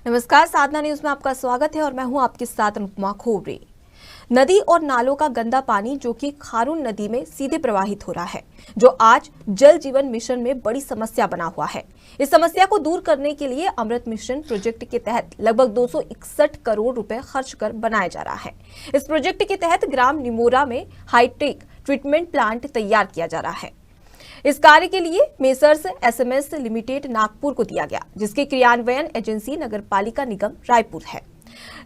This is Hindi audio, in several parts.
नमस्कार, साधना न्यूज में आपका स्वागत है और मैं हूं आपके साथ अनुपमा खोबरे। नदी और नालों का गंदा पानी जो कि खारून नदी में सीधे प्रवाहित हो रहा है, जो आज जल जीवन मिशन में बड़ी समस्या बना हुआ है। इस समस्या को दूर करने के लिए अमृत मिशन प्रोजेक्ट के तहत लगभग 261 करोड़ रुपए खर्च कर बनाया जा रहा है। इस प्रोजेक्ट के तहत ग्राम निमोरा में हाईटेक ट्रीटमेंट प्लांट तैयार किया जा रहा है। इस कार्य के लिए मेसर्स एसएमएस लिमिटेड नागपुर को दिया गया, जिसके क्रियान्वयन एजेंसी नगरपालिका निगम रायपुर है।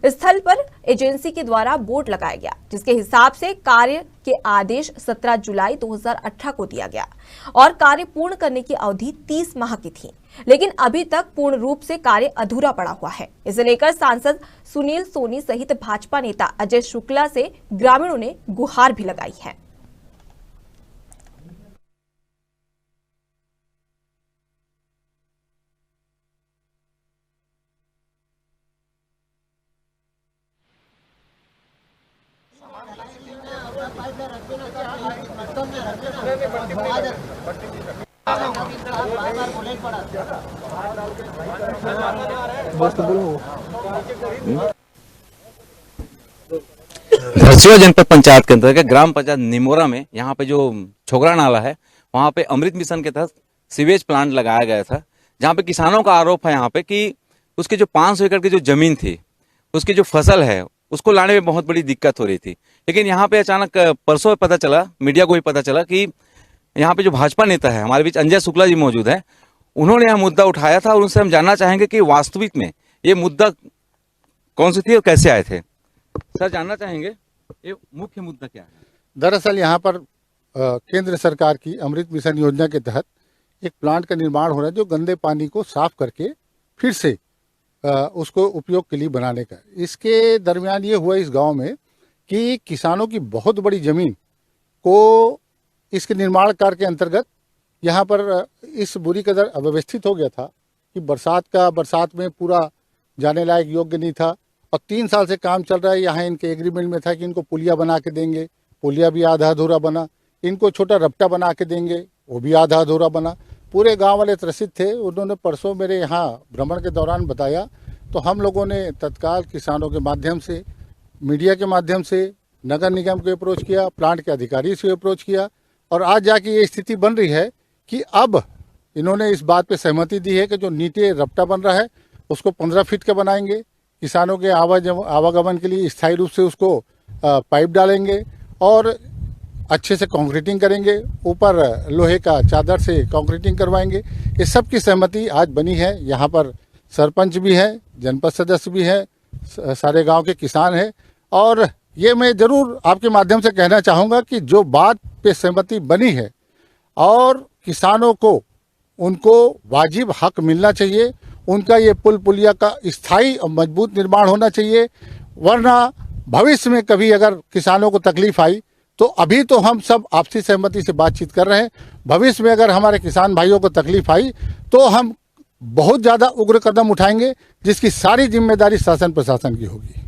स्थल पर एजेंसी के द्वारा बोर्ड लगाया गया, जिसके हिसाब से कार्य के आदेश 17 जुलाई 2018 को दिया गया और कार्य पूर्ण करने की अवधि 30 माह की थी, लेकिन अभी तक पूर्ण रूप से कार्य अधूरा पड़ा हुआ है। इसे लेकर सांसद सुनील सोनी सहित भाजपा नेता अजय शुक्ला से ग्रामीणों ने गुहार भी लगाई है। धरसीवां जनपद पंचायत के अंतर्गत ग्राम पंचायत निमोरा में यहाँ पे जो छोकरा नाला है, वहाँ पे अमृत मिशन के तहत सीवेज प्लांट लगाया गया था, जहाँ पे किसानों का आरोप है यहाँ पे कि उसकी जो 500 एकड़ की जो जमीन थी, उसकी जो फसल है, उसको लाने में बहुत बड़ी दिक्कत हो रही थी। लेकिन यहाँ पे अचानक परसों पता चला, मीडिया को भी पता चला कि यहाँ पे जो भाजपा नेता है हमारे बीच अजय शुक्ला जी मौजूद है, उन्होंने यह मुद्दा उठाया था और उनसे हम जानना चाहेंगे कि वास्तविक में ये मुद्दा कौन सी थी और कैसे आए थे। सर, जानना चाहेंगे ये मुख्य मुद्दा क्या है? दरअसल यहाँ पर केंद्र सरकार की अमृत मिशन योजना के तहत एक प्लांट का निर्माण हो रहा है, जो गंदे पानी को साफ करके फिर से उसको उपयोग के लिए बनाने का। इसके दरमियान ये हुआ इस गांव में कि किसानों की बहुत बड़ी जमीन को इसके निर्माण कार्य के अंतर्गत यहाँ पर इस बुरी कदर अव्यवस्थित हो गया था कि बरसात में पूरा जाने लायक योग्य नहीं था। और 3 साल से काम चल रहा है। यहाँ इनके एग्रीमेंट में था कि इनको पुलिया बना के देंगे, पुलिया भी आधा अधूरा बना। इनको छोटा रपटा बना के देंगे, वो भी आधा अधूरा बना। पूरे गांव वाले त्रसित थे। उन्होंने परसों मेरे यहाँ भ्रमण के दौरान बताया, तो हम लोगों ने तत्काल किसानों के माध्यम से, मीडिया के माध्यम से नगर निगम को अप्रोच किया, प्लांट के अधिकारी से अप्रोच किया, और आज जाके ये स्थिति बन रही है कि अब इन्होंने इस बात पे सहमति दी है कि जो नीचे रपटा बन रहा है उसको 15 फीट का बनाएंगे। किसानों के आवागमन के लिए स्थायी रूप से उसको पाइप डालेंगे और अच्छे से कंक्रीटिंग करेंगे, ऊपर लोहे का चादर से कंक्रीटिंग करवाएंगे। इस सब की सहमति आज बनी है। यहाँ पर सरपंच भी है, जनपद सदस्य भी है, सारे गांव के किसान हैं। और ये मैं जरूर आपके माध्यम से कहना चाहूँगा कि जो बात पे सहमति बनी है और किसानों को उनको वाजिब हक मिलना चाहिए, उनका ये पुल पुलिया का स्थायी और मजबूत निर्माण होना चाहिए। वरना भविष्य में कभी अगर किसानों को तकलीफ आई, तो अभी तो हम सब आपसी सहमति से बातचीत कर रहे हैं, भविष्य में अगर हमारे किसान भाइयों को तकलीफ आई तो हम बहुत ज़्यादा उग्र कदम उठाएंगे, जिसकी सारी जिम्मेदारी शासन प्रशासन की होगी।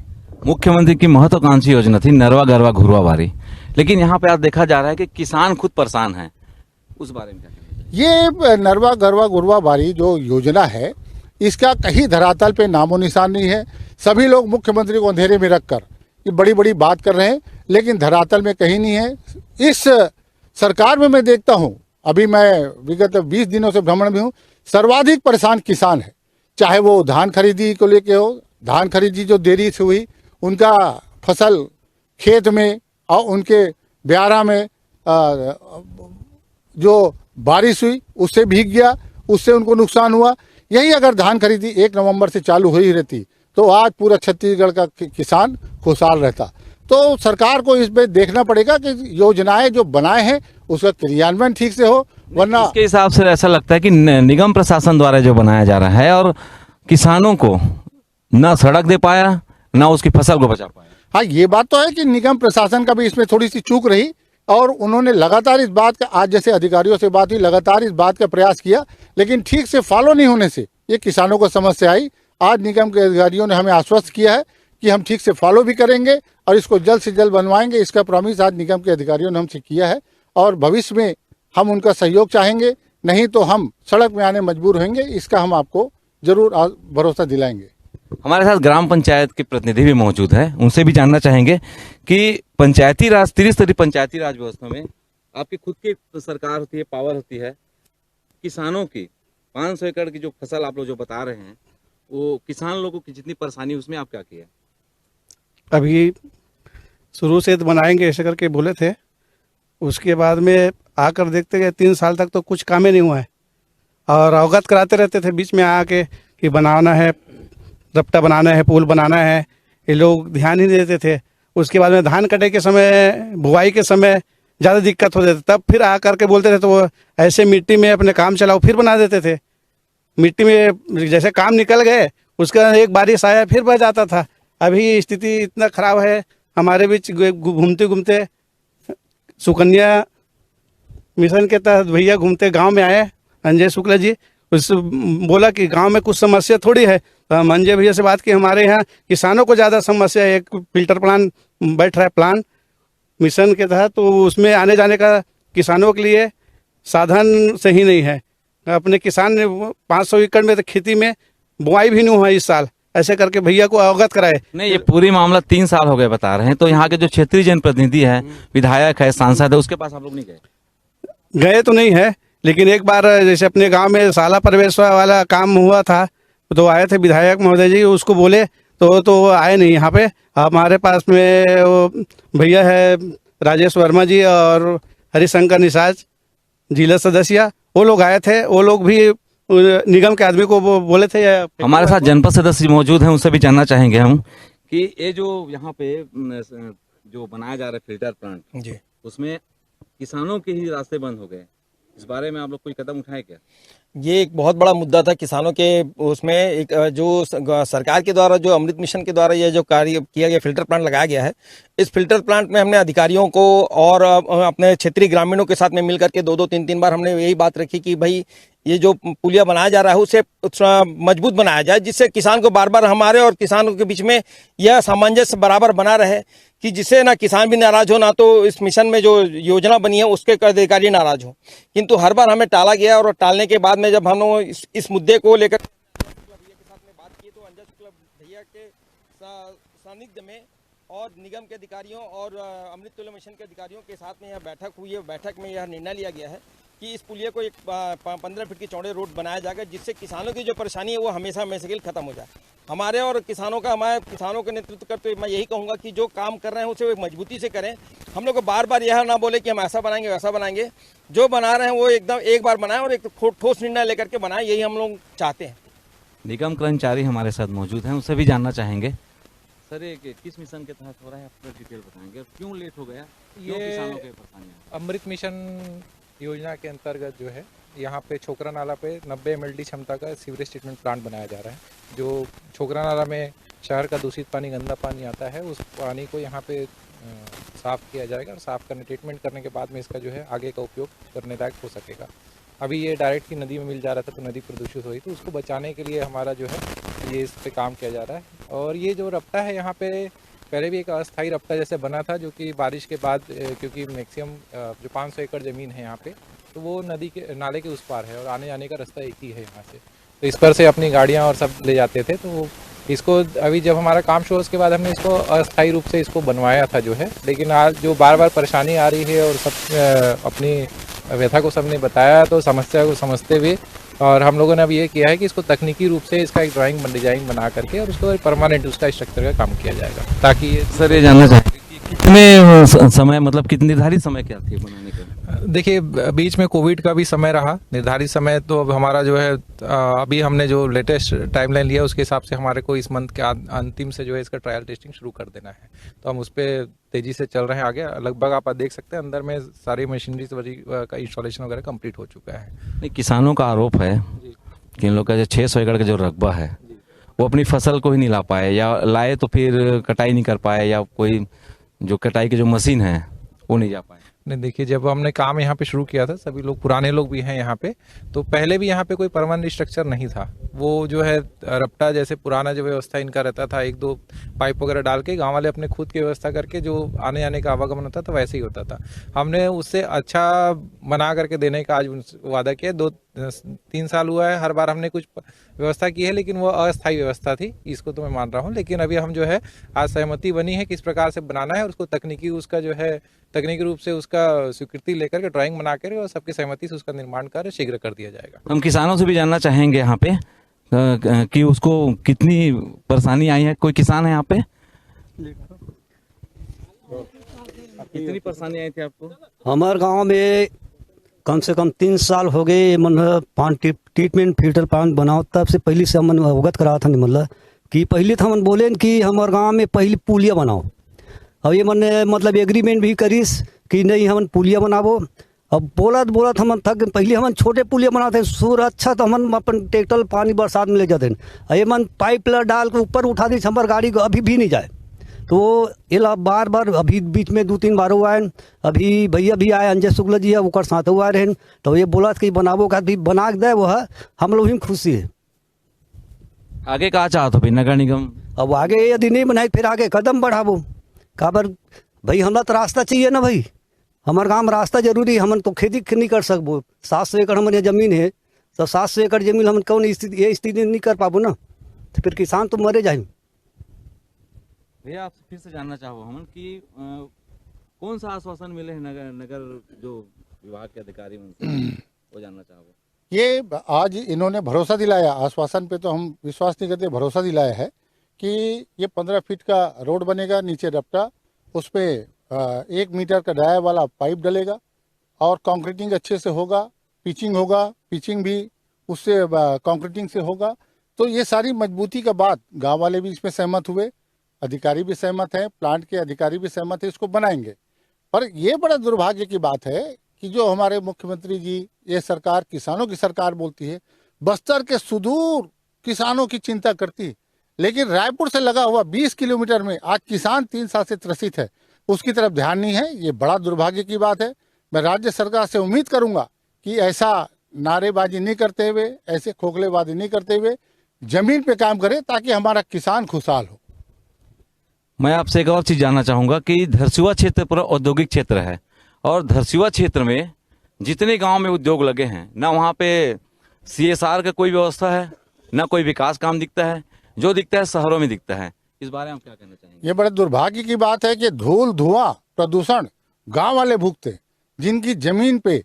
मुख्यमंत्री की महत्वाकांक्षी योजना थी नरवा गरवा घुरवा बारी, लेकिन यहाँ पे आज देखा जा रहा है कि किसान खुद परेशान है। उस बारे में क्या? ये नरवा गरवा घुरवा बारी जो योजना है, इसका कहीं धरातल पे नामो निशान नहीं है। सभी लोग मुख्यमंत्री को अंधेरे में रखकर ये बड़ी बड़ी बात कर रहे हैं, लेकिन धरातल में कहीं नहीं है। इस सरकार में मैं देखता हूँ, अभी मैं विगत 20 दिनों से भ्रमण में हूँ, सर्वाधिक परेशान किसान है। चाहे वो धान खरीदी को लेके हो, धान खरीदी जो देरी से हुई, उनका फसल खेत में और उनके ब्यारा में जो बारिश हुई उससे भीग गया, उससे उनको नुकसान हुआ। यही अगर धान खरीदी 1 नवंबर से चालू हुई रहती तो आज पूरा छत्तीसगढ़ का किसान खुशहाल रहता। तो सरकार को इस पे देखना पड़ेगा कि योजनाएं जो बनाए हैं उसका क्रियान्वयन ठीक से हो, वरना इसके हिसाब से ऐसा लगता है कि निगम प्रशासन द्वारा जो बनाया जा रहा है और किसानों को न सड़क दे पाया, न उसकी फसल को बचा पाया। हाँ, ये बात तो है कि निगम प्रशासन का भी इसमें थोड़ी सी चूक रही और उन्होंने लगातार इस बात का, आज जैसे अधिकारियों से बात हुई, लगातार इस बात का प्रयास किया, लेकिन ठीक से फॉलो नहीं होने से ये किसानों को समस्या आई। आज निगम के अधिकारियों ने हमें आश्वस्त किया है कि हम ठीक से फॉलो भी करेंगे और इसको जल्द से जल्द बनवाएंगे। इसका प्रॉमिस आज निगम के अधिकारियों ने हमसे किया है और भविष्य में हम उनका सहयोग चाहेंगे, नहीं तो हम सड़क में आने मजबूर होंगे। इसका हम आपको जरूर भरोसा दिलाएंगे। हमारे साथ ग्राम पंचायत के प्रतिनिधि भी मौजूद हैं, उनसे भी जानना चाहेंगे कि पंचायती राज, त्रिस्तरीय पंचायती राज व्यवस्था में आपकी खुद की सरकार होती है, पावर होती है, किसानों की 500 एकड़ की जो फसल आप लोग जो बता रहे हैं, वो किसान लोगों की जितनी परेशानी उसमें आप क्या किया? अभी शुरू से तो बनाएंगे ऐसे करके बोले थे, उसके बाद में आकर देखते गए 3 साल तक तो कुछ काम ही नहीं हुआ है और अवगत कराते रहते थे बीच में आके कि बनाना है, रपटा बनाना है, पुल बनाना है, ये लोग ध्यान ही नहीं देते थे। उसके बाद में धान कटे के समय, बुआई के समय ज़्यादा दिक्कत होती थी, तब फिर आ करके बोलते थे तो वो ऐसे मिट्टी में अपने काम चलाओ, फिर बना देते थे। मिट्टी में जैसे काम निकल गए, उसका एक बारिश आया फिर बह जाता था। अभी स्थिति इतना खराब है, हमारे बीच घूमते घूमते सुकन्या मिशन के तहत भैया घूमते गांव में आए, अंजय शुक्ला जी, उससे बोला कि गांव में कुछ समस्या थोड़ी है। तो हम अंजय भैया से बात की, हमारे यहाँ किसानों को ज़्यादा समस्या है, एक फिल्टर प्लान बैठ रहा है प्लान मिशन के तहत, तो उसमें आने जाने का किसानों के लिए साधन सही नहीं है। अपने किसान ने 500 एकड़ में तो खेती में बुआई भी नहीं हुआ इस साल, ऐसे करके भैया को अवगत कराए। नहीं, ये पूरी मामला 3 साल हो गए बता रहे हैं, तो यहाँ के जो क्षेत्रीय जनप्रतिनिधि है, विधायक है, सांसद है, उसके पास आप लोग नहीं गए? गए तो नहीं है, लेकिन एक बार जैसे अपने गांव में शाला प्रवेश वाला काम हुआ था तो आए थे विधायक महोदय जी, उसको बोले तो आए नहीं यहाँ पे। हमारे पास में वो भैया है राजेश वर्मा जी और हरिशंकर निषाद जिला सदस्य, वो लोग आए थे, वो लोग भी निगम के आदमी को बोले थे। हमारे साथ जनपद सदस्य मौजूद हैं, उनसे भी जानना चाहेंगे हम कि ये जो यहाँ पे जो बनाया जा रहा है फिल्टर प्लांट जी, उसमें किसानों के ही रास्ते बंद हो गए, इस बारे में आप लोग कोई कदम उठाए क्या? ये एक बहुत बड़ा मुद्दा था किसानों के। उसमें एक जो सरकार के द्वारा, जो अमृत मिशन के द्वारा ये जो कार्य किया गया, फिल्टर प्लांट लगाया गया है, इस फिल्टर प्लांट में हमने अधिकारियों को और अपने क्षेत्रीय ग्रामीणों के साथ में मिल करके 2-2, 3-3 बार हमने यही बात रखी कि भाई ये जो पुलिया बनाया जा रहा है उसे मजबूत बनाया जाए, जिससे किसान को बार बार, हमारे और किसानों के बीच में यह सामंजस्य बराबर बना रहे कि जिससे ना किसान भी नाराज हो, ना तो इस मिशन में जो योजना बनी है उसके अधिकारी नाराज हो। किंतु हर बार हमें टाला गया और टालने के बाद में जब हम लोग इस मुद्दे को लेकर भैया के साथ में बात की तो अंजय शुक्ला भैया के सानिध्य में और निगम के अधिकारियों और अमृत तुल्य मिशन के अधिकारियों के साथ में यह बैठक हुई है। बैठक में यह निर्णय लिया गया है कि इस पुलिया को एक 15 फीट की चौड़े रोड बनाया जाएगा, जिससे किसानों की जो परेशानी है वो हमेशा हमेशा के लिए खत्म हो जाए। हमारे और किसानों के नेतृत्व करते हुए मैं यही कहूँगा कि जो काम कर रहे हैं उसे मजबूती से करें। हम लोग को बार बार यह ना बोले कि हम ऐसा बनाएंगे वैसा बनाएंगे, जो बना रहे हैं वो एकदम एक बार बनाएं और एक ठोस निर्णय लेकर के बनाएं, यही हम लोग चाहते हैं। निगम कर्मचारी हमारे साथ मौजूद हैं, उनसे भी जानना चाहेंगे। सर, ये किस मिशन के तहत हो रहा है, आप डिटेल बताएंगे, क्यों लेट हो गया, क्यों किसानों के परेशानी? अमृत मिशन योजना के अंतर्गत जो है यहाँ पे छोकरा नाला पे 90 MLD क्षमता का सीवरेज ट्रीटमेंट प्लांट बनाया जा रहा है। जो छोकरा नाला में शहर का दूषित पानी, गंदा पानी आता है, उस पानी को यहाँ पे साफ़ किया जाएगा और साफ़ करने, ट्रीटमेंट करने के बाद में इसका जो है आगे का उपयोग करने लायक हो सकेगा। अभी ये डायरेक्ट ही नदी में मिल जा रहा था तो नदी प्रदूषित हुई, तो उसको बचाने के लिए हमारा जो है ये इस पर काम किया जा रहा है। और ये जो रपटा है यहाँ पे पहले भी एक अस्थायी रपटा जैसे बना था, जो कि बारिश के बाद, क्योंकि मैक्सिमम जो 500 एकड़ ज़मीन है यहाँ पे, तो वो नदी के नाले के उस पार है और आने जाने का रास्ता एक ही है यहाँ से, तो इस पर से अपनी गाड़ियाँ और सब ले जाते थे। तो इसको अभी जब हमारा काम शुरू, उसके बाद हमने इसको अस्थायी रूप से इसको बनवाया था जो है, लेकिन आज जो बार बार परेशानी आ रही है और सब अपनी व्यथा को सबने बताया, तो समस्या को समझते हुए और हम लोगों ने अब ये किया है कि इसको तकनीकी रूप से इसका एक डिजाइन बना करके और उसको परमानेंट उसका स्ट्रक्चर का काम किया जाएगा, ताकि ये सर ये जानना चाहेंगे कि कितने समय, मतलब कितनी निर्धारित समय क्या थी बनाने का? देखिए, बीच में कोविड का भी समय रहा, निर्धारित समय तो अब हमारा जो है अभी हमने जो लेटेस्ट टाइमलाइन लिया उसके हिसाब से हमारे को इस मंथ के अंतिम से जो है इसका ट्रायल टेस्टिंग शुरू कर देना है, तो हम उस पर तेजी से चल रहे हैं आगे। लगभग आप देख सकते हैं अंदर में सारी मशीनरी का इंस्टॉलेशन वगैरह कंप्लीट हो चुका है। नहीं, किसानों का आरोप है कि इन लोग का जो 600 एकड़ का जो रकबा है वो अपनी फसल को ही नहीं ला पाए, या लाए तो फिर कटाई नहीं कर पाए, या कोई जो कटाई की जो मशीन है वो नहीं जा पाए। नहीं, देखिए, जब हमने काम यहाँ पे शुरू किया था, सभी लोग पुराने लोग भी हैं यहाँ पे, तो पहले भी यहाँ पे कोई परमानेंट स्ट्रक्चर नहीं था। वो जो है रपटा जैसे पुराना जो व्यवस्था इनका रहता था, 1-2 पाइप वगैरह डाल के गांव वाले अपने खुद की व्यवस्था करके जो आने जाने का आवागमन होता था वैसे ही होता था। हमने उससे अच्छा बना करके देने का आज वादा किया। 3 साल हुआ है, हर बार हमने कुछ व्यवस्था की है, लेकिन वो अस्थायी व्यवस्था थी, इसको तो मैं मान रहा हूँ। लेकिन अभी हम जो है आज सहमति बनी है किस प्रकार से बनाना है, और उसको तकनीकी रूप से उसका स्वीकृति लेकर के ड्राइंग बना कर और सबकी सहमति से उसका निर्माण कार्य शीघ्र कर दिया जाएगा। हम किसानों से भी जानना चाहेंगे यहाँ पे कि उसको कितनी परेशानी आई है। कोई किसान है यहाँ पे? कितनी परेशानी आई थी आपको? हमारे गांव में कम से कम 3 साल हो गए। ट्रीटमेंट फिल्टर प्लांट बनाओ, तब से पहले से हम अवगत करा था। मतलब कि पहले तो हम बोले कि हमारे गांव में पहले पुलिया बनाओ। अब ये मैंने मतलब एग्रीमेंट भी करीस कि नहीं हम पुलिया बनाबो। अब बोला हम थक, पहले हम छोटे पुलिया बनाते सूर अच्छा, तो हम अपन ट्रैक्टर पानी बरसात में ले जाते हैं। ये मन पाइप डाल के ऊपर उठा दी, हमारे गाड़ी को अभी भी नहीं जाए। तो ये बार बार अभी बीच में 2-3 बार हुआ है। अभी भैया भी आए, अंजय शुक्ला जी है, वो साथ हुआ रहे। तो ये बोला कि बनाबो का भी बना दे, वो है हम लोग ही खुशी है। आगे कहा चाहते हो भाई नगर निगम? अब आगे यदि नहीं बनाए फिर आगे कदम बढ़ाबो। काबर भाई हमरा तो रास्ता चाहिए ना भाई, हमारे गाँव में रास्ता जरूरी। हम तो खेती नहीं कर सकबो। 700 एकड़ हमारे जमीन है, तो 700 एकड़ जमीन हम कौन ये स्थिति नहीं कर पाबो ना, तो फिर किसान तो मरे जाए। भैया आपसे फिर से जानना चाहो हम कि कौन सा आश्वासन मिले हैं नगर जो विभाग के अधिकारी उनसे, वो जानना चाहोगे? ये आज इन्होंने भरोसा दिलाया, आश्वासन पे तो हम विश्वास नहीं करते, भरोसा दिलाया है कि ये 15 फीट का रोड बनेगा, नीचे रपटा, उस पर 1 मीटर का डाया वाला पाइप डलेगा और कंक्रीटिंग अच्छे से होगा, पिचिंग भी उससे कंक्रीटिंग से होगा। तो ये सारी मजबूती का बात गांव वाले भी इसमें सहमत हुए, अधिकारी भी सहमत हैं, प्लांट के अधिकारी भी सहमत है, इसको बनाएंगे। पर ये बड़ा दुर्भाग्य की बात है कि जो हमारे मुख्यमंत्री जी, ये सरकार किसानों की सरकार बोलती है, बस्तर के सुदूर किसानों की चिंता करती, लेकिन रायपुर से लगा हुआ 20 किलोमीटर में आज किसान 3 साल से त्रसित है, उसकी तरफ ध्यान नहीं है। ये बड़ा दुर्भाग्य की बात है। मैं राज्य सरकार से उम्मीद करूंगा कि ऐसा नारेबाजी नहीं करते हुए, ऐसे खोखलेबाजी नहीं करते हुए जमीन पे काम करे, ताकि हमारा किसान खुशहाल हो। मैं आपसे एक और चीज जानना चाहूंगा कि धरसीवा क्षेत्र पूरा औद्योगिक क्षेत्र है, और धरसीवा क्षेत्र में जितने गांव में उद्योग लगे हैं, ना वहाँ पे CSR का कोई व्यवस्था है, ना कोई विकास काम दिखता है। जो दिखता है शहरों में दिखता है। इस बारे में आप क्या कहना चाहेंगे? ये बड़े दुर्भाग्य की बात है कि धूल, धुआं, प्रदूषण गांव वाले भुगते, जिनकी जमीन पे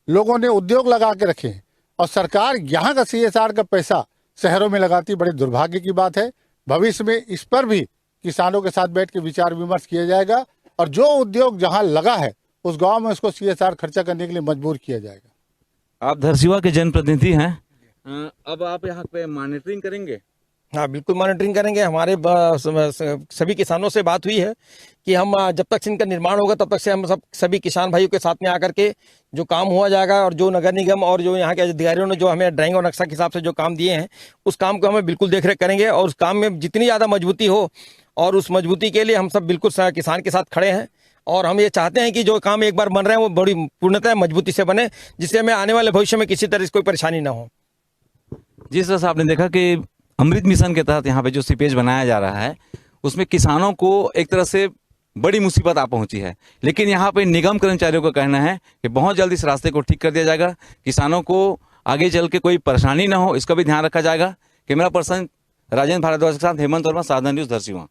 लोगों ने उद्योग लगा के रखे हैं, और सरकार यहाँ का CSR का पैसा शहरों में लगाती। बड़े दुर्भाग्य की बात है। भविष्य में इस पर भी किसानों के साथ बैठ के विचार विमर्श किया जाएगा, और जो उद्योग जहां लगा है उस गांव में उसको CSR खर्चा करने के लिए मजबूर किया जाएगा। आप धरसीवा के जनप्रतिनिधि हैं, अब आप यहाँ पे मॉनिटरिंग करेंगे? हाँ, बिल्कुल मॉनिटरिंग करेंगे। हमारे सभी किसानों से बात हुई है कि हम जब तक इनका निर्माण होगा तब तक से हम सभी किसान भाइयों के साथ में आकर के जो काम हुआ जाएगा, और जो नगर निगम और जो यहाँ के अधिकारियों ने जो हमें ड्राइंग और नक्शा के हिसाब से जो काम दिए हैं, उस काम को हमें बिल्कुल देख रेख करेंगे। और उस काम में जितनी ज़्यादा मजबूती हो, और उस मजबूती के लिए हम सब बिल्कुल किसान के साथ खड़े हैं। और हम ये चाहते हैं कि जो काम एक बार बन रहे हैं वो बड़ी पूर्णतः मजबूती से बने, जिससे हमें आने वाले भविष्य में किसी तरह से कोई परेशानी ना हो। जिस तरह से आपने देखा कि अमृत मिशन के तहत यहाँ पे जो सीपेज बनाया जा रहा है, उसमें किसानों को एक तरह से बड़ी मुसीबत आ पहुंची है, लेकिन यहाँ पे निगम कर्मचारियों का कहना है कि बहुत जल्दी इस रास्ते को ठीक कर दिया जाएगा, किसानों को आगे चल के कोई परेशानी ना हो, इसका भी ध्यान रखा जाएगा। कैमरा पर्सन राजेंद्र भारद्वाज के साथ हेमंत वर्मा, साधना न्यूज़, धरसीवा।